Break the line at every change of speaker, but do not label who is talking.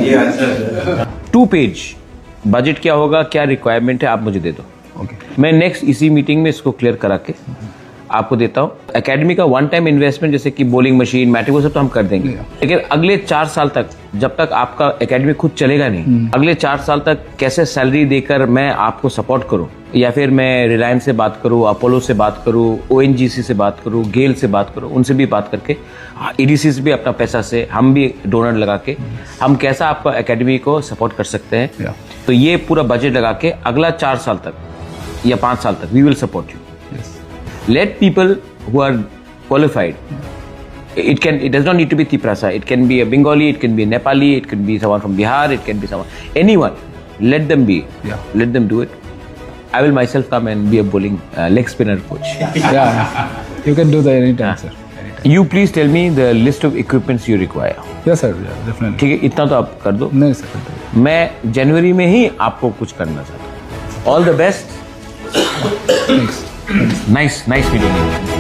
ये answer
2 page budget क्या होगा, क्या रिक्वायरमेंट है, आप मुझे दे दो।
ओके।
मैं नेक्स्ट इसी मीटिंग में इसको क्लियर करा के आपको देता हूँ। एकेडमी का 1 टाइम इन्वेस्टमेंट जैसे कि बॉलिंग मशीन, मैट्रिक, वो सब तो हम कर देंगे, लेकिन अगले 4 साल तक जब तक आपका एकेडमी खुद चलेगा नहीं, अगले 4 साल तक कैसे सैलरी देकर मैं आपको सपोर्ट करूं, या फिर मैं रिलायंस से बात करूं, अपोलो से बात करूं, ONGC से बात करूं, गेल से बात करूं, उनसे भी बात करके, EDC से भी अपना पैसा से, हम भी डोनर लगा के हम कैसा आपका एकेडमी को सपोर्ट कर सकते हैं। तो ये पूरा बजट लगा के अगला 4 साल तक या 5 साल तक we will support you. Let people who are qualified. It does not need to be Tiprasa. It can be a Bengali. It can be a Nepali. It can be someone from Bihar. It can be anyone. Let them be.
Yeah.
Let them do it. I will myself come and be a bowling leg spinner coach.
Yeah, you can do that anytime, sir. Anytime.
You please tell me the list of equipments you require.
Yes, sir. Yeah, definitely.
ठीक है, इतना तो आप कर दो।
नहीं sir, कर दो।
मैं जनवरी में ही आपको कुछ करना चाहता हूँ। All the best.
Thanks.
Nice meeting you.